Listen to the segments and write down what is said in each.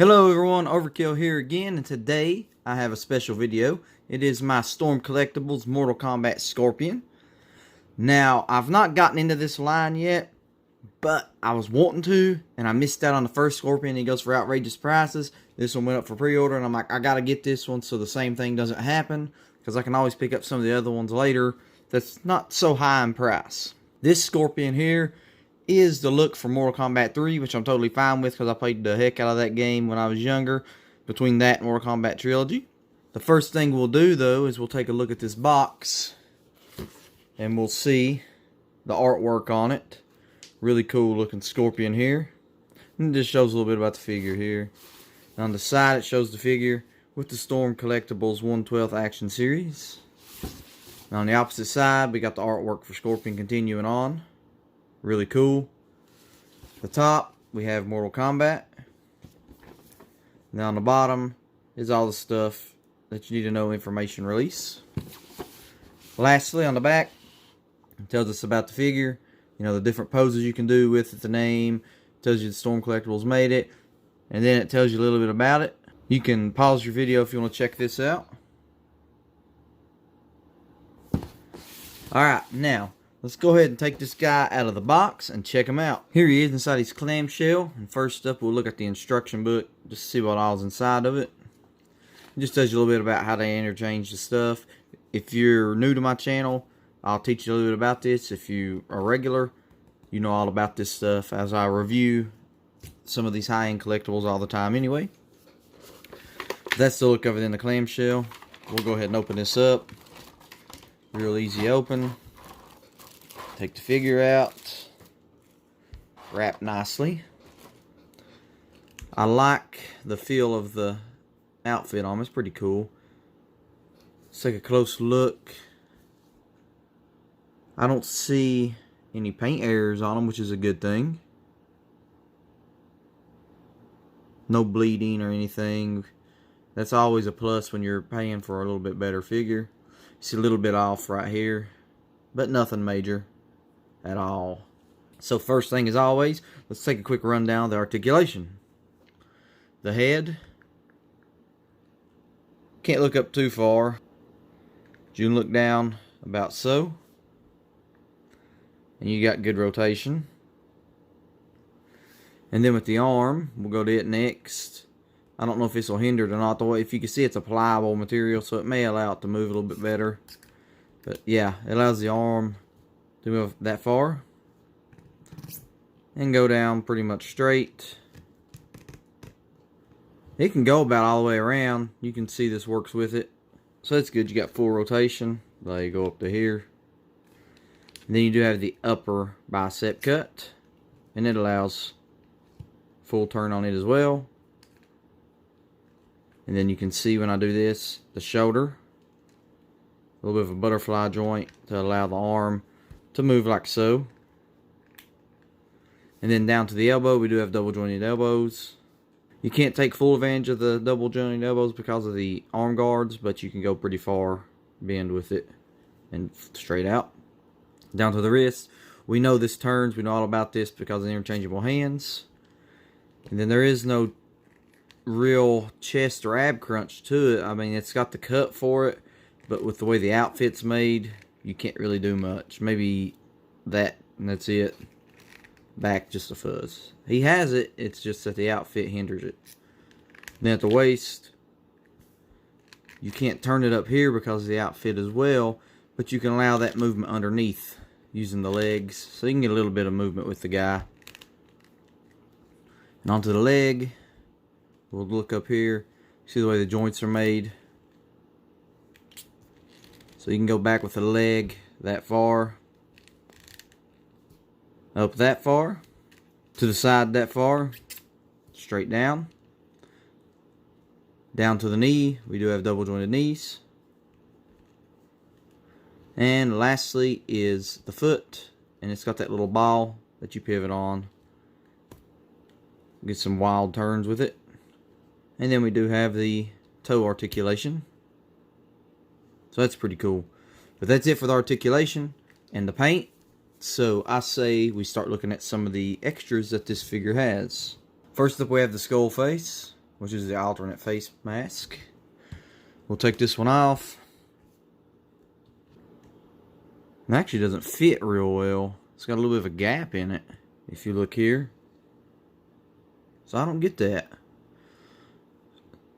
Hello everyone, Overkill here again, and today I have a special video. It is my Storm Collectibles Mortal Kombat Scorpion. Now, I've not gotten into this line yet, but I was wanting to, and I missed out on the first Scorpion. He goes for outrageous prices. This one went up for pre-order, and I'm like, I gotta get this one so the same thing doesn't happen, because I can always pick up some of the other ones later that's not so high in price. This Scorpion here is the look for Mortal Kombat 3, which I'm totally fine with because I played the heck out of that game when I was younger, between that and Mortal Kombat Trilogy. The first thing we'll do, though, is we'll take a look at this box, and we'll see the artwork on it. Really cool looking Scorpion here. And it just shows a little bit about the figure here. And on the side, it shows the figure with the Storm Collectibles 1/12 Action Series. And on the opposite side, we got the artwork for Scorpion continuing on. Really cool. The top, we have Mortal Kombat. Now on the bottom is all the stuff that you need to know information release. Lastly, on the back, it tells us about the figure. You know, the different poses you can do with it, the name. It tells you the Storm Collectibles made it. And then it tells you a little bit about it. You can pause your video if you want to check this out. Alright, now let's go ahead and take this guy out of the box and check him out. Here he is inside his clamshell. And first up, we'll look at the instruction book just to see what all's inside of it. It just tells you a little bit about how they interchange the stuff. If you're new to my channel, I'll teach you a little bit about this. If you are regular, you know all about this stuff as I review some of these high-end collectibles all the time anyway. That's the look of it in the clamshell. We'll go ahead and open this up. Real easy open. Take the figure out. Wrap nicely. I like the feel of the outfit on him. It's pretty cool. Let's take a close look. I don't see any paint errors on him, which is a good thing. No bleeding or anything. That's always a plus when you're paying for a little bit better figure. You see a little bit off right here, but nothing major at all. So first thing as always, let's take a quick rundown of the articulation. The head. Can't look up too far. You can look down about so. And you got good rotation. And then with the arm, we'll go to it next. I don't know if this will hinder it or not. The way, if you can see, it's a pliable material, so it may allow it to move a little bit better. But yeah, it allows the arm to move that far and go down pretty much straight. It can go about all the way around. You can see this works with it, so that's good. You got full rotation. There you go up to here. And then you do have the upper bicep cut, and it allows full turn on it as well. And then you can see when I do this, the shoulder, a little bit of a butterfly joint to allow the arm to move like so. And then down to the elbow, we do have double jointed elbows. You can't take full advantage of the double jointed elbows because of the arm guards, but you can go pretty far bend with it and straight out. Down to the wrist, we know this turns, we know all about this because of the interchangeable hands. And then there is no real chest or ab crunch to it. I mean, it's got the cut for it, but with the way the outfit's made, you can't really do much. Maybe that, and that's it. Back, just a fuzz. He has it, it's just that the outfit hinders it. Then at the waist, you can't turn it up here because of the outfit as well, but you can allow that movement underneath using the legs, so you can get a little bit of movement with the guy. And onto the leg, we'll look up here, see the way the joints are made. So you can go back with the leg that far, up that far, to the side that far, straight down. Down to the knee, we do have double jointed knees. And lastly is the foot, and it's got that little ball that you pivot on. Get some wild turns with it. And then we do have the toe articulation. So that's pretty cool. But that's it for the articulation and the paint. So I say we start looking at some of the extras that this figure has. First up, we have the skull face. which is the alternate face mask. We'll take this one off. It actually doesn't fit real well. It's got a little bit of a gap in it, if you look here. So I don't get that.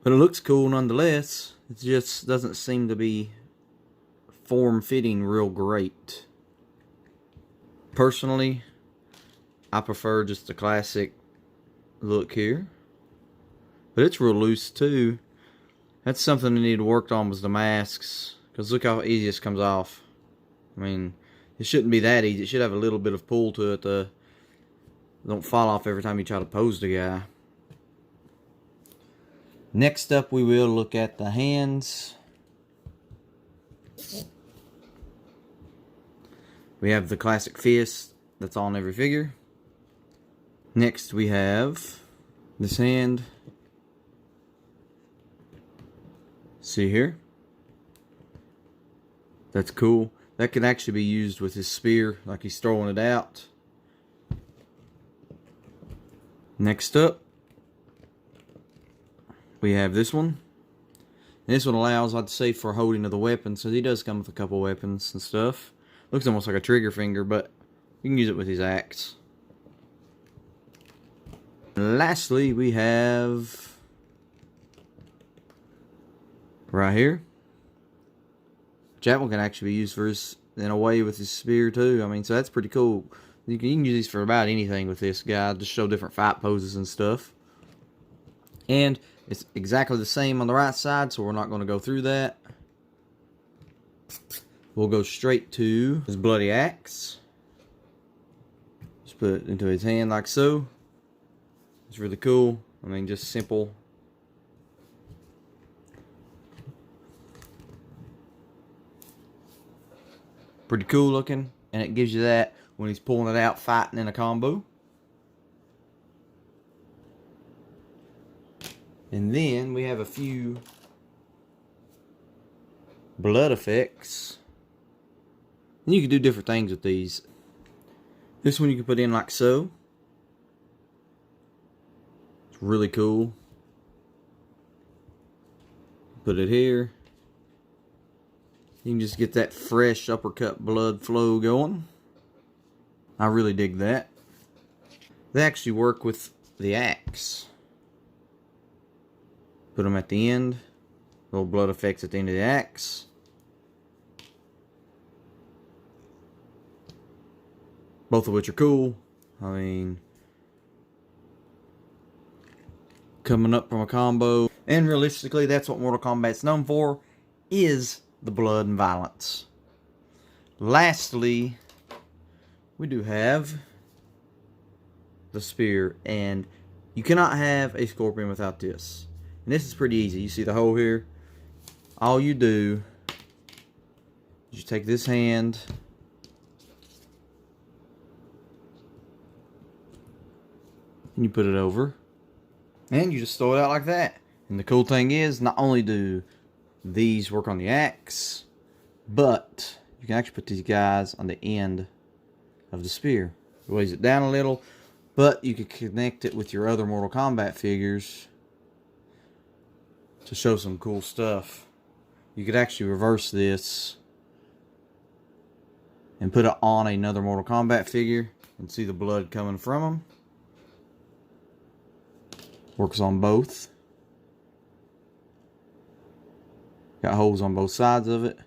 But it looks cool nonetheless. It just doesn't seem to be form-fitting real great. Personally, I prefer just the classic look here. But it's real loose too. That's something that needed worked on, was the masks. Because look how easy this comes off. I mean, it shouldn't be that easy. It should have a little bit of pull to it. Don't fall off every time you try to pose the guy. Next up, we will look at the hands. We have the classic fist that's on every figure. Next, we have this hand. See here? That's cool. That could actually be used with his spear, like he's throwing it out. Next up, we have this one. And this one allows, I'd say, for holding of the weapon. So he does come with a couple weapons and stuff. Looks almost like a trigger finger, but you can use it with his axe. And lastly, we have right here. That one can actually be used for his, in a way, with his spear too. I mean, so that's pretty cool. You can use these for about anything with this guy. Just show different fight poses and stuff. And it's exactly the same on the right side, so we're not going to go through that. We'll go straight to his bloody axe. Just put it into his hand like so. It's really cool. I mean, just simple. Pretty cool looking, and it gives you that when he's pulling it out, fighting in a combo. And then we have a few blood effects. And you can do different things with these. This one you can put in like so. It's really cool. Put it here. You can just get that fresh uppercut blood flow going. I really dig that. They actually work with the axe. Put them at the end. Little blood effects at the end of the axe. Both of which are cool. I mean, coming up from a combo. And realistically, that's what Mortal Kombat's known for, is the blood and violence. Lastly, we do have the spear, and you cannot have a scorpion without this. And this is pretty easy. You see the hole here? All you do is you take this hand and you put it over, and you just throw it out like that. And the cool thing is, not only do these work on the axe, but you can actually put these guys on the end of the spear. It weighs it down a little, but you can connect it with your other Mortal Kombat figures to show some cool stuff. You could actually reverse this and put it on another Mortal Kombat figure and see the blood coming from them. Works on both. Got holes on both sides of it.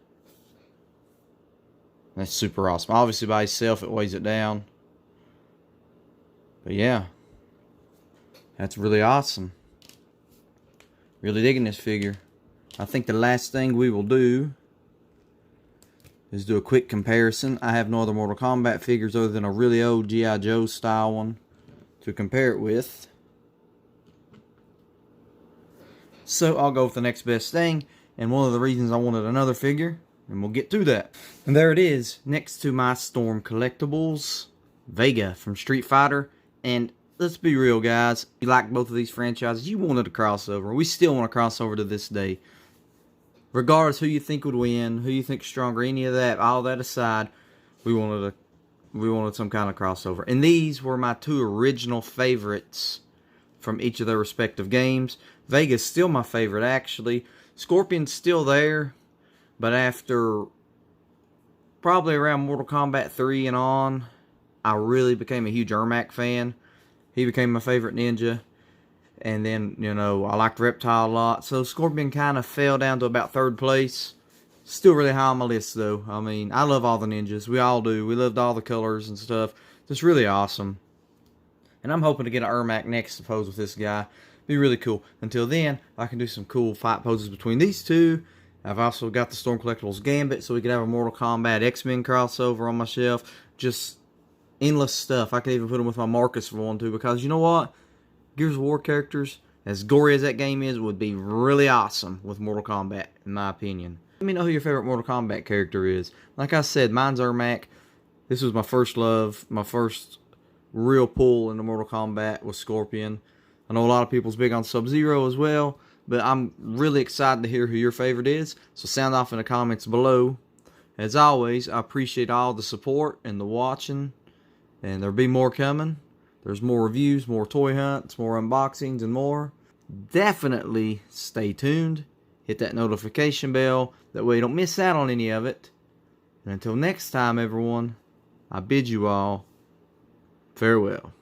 That's super awesome. Obviously by itself it weighs it down. But yeah. That's really awesome. Really digging this figure. I think the last thing we will do is do a quick comparison. I have no other Mortal Kombat figures other than a really old G.I. Joe style one to compare it with. So I'll go with the next best thing. And one of the reasons I wanted another figure, and we'll get to that. And there it is, next to my Storm Collectibles, Vega from Street Fighter. And let's be real, guys. You like both of these franchises. You wanted a crossover. We still want a crossover to this day. Regardless who you think would win, who you think is stronger, any of that, all that aside, we wanted some kind of crossover. And these were my two original favorites from each of their respective games. Vega's still my favorite, actually. Scorpion's still there, but after probably around Mortal Kombat 3 and on, I really became a huge Ermac fan. He became my favorite ninja. And then, you know, I liked Reptile a lot. So Scorpion kind of fell down to about 3rd place. Still really high on my list, though. I mean, I love all the ninjas. We all do. We loved all the colors and stuff. Just really awesome. And I'm hoping to get an Ermac next to pose with this guy. Be really cool. Until then, I can do some cool fight poses between these two. I've also got the Storm Collectibles Gambit, so we could have a Mortal Kombat X-Men crossover on my shelf. Just endless stuff. I could even put them with my Marcus for one, too, because you know what? Gears of War characters, as gory as that game is, would be really awesome with Mortal Kombat, in my opinion. Let me know who your favorite Mortal Kombat character is. Like I said, mine's Ermac. This was my first love, my first real pull into Mortal Kombat was Scorpion. I know a lot of people's big on Sub-Zero as well, but I'm really excited to hear who your favorite is. So sound off in the comments below. As always, I appreciate all the support and the watching, and there'll be more coming. There's more reviews, more toy hunts, more unboxings, and more. Definitely stay tuned. Hit that notification bell. That way you don't miss out on any of it. And until next time, everyone, I bid you all farewell.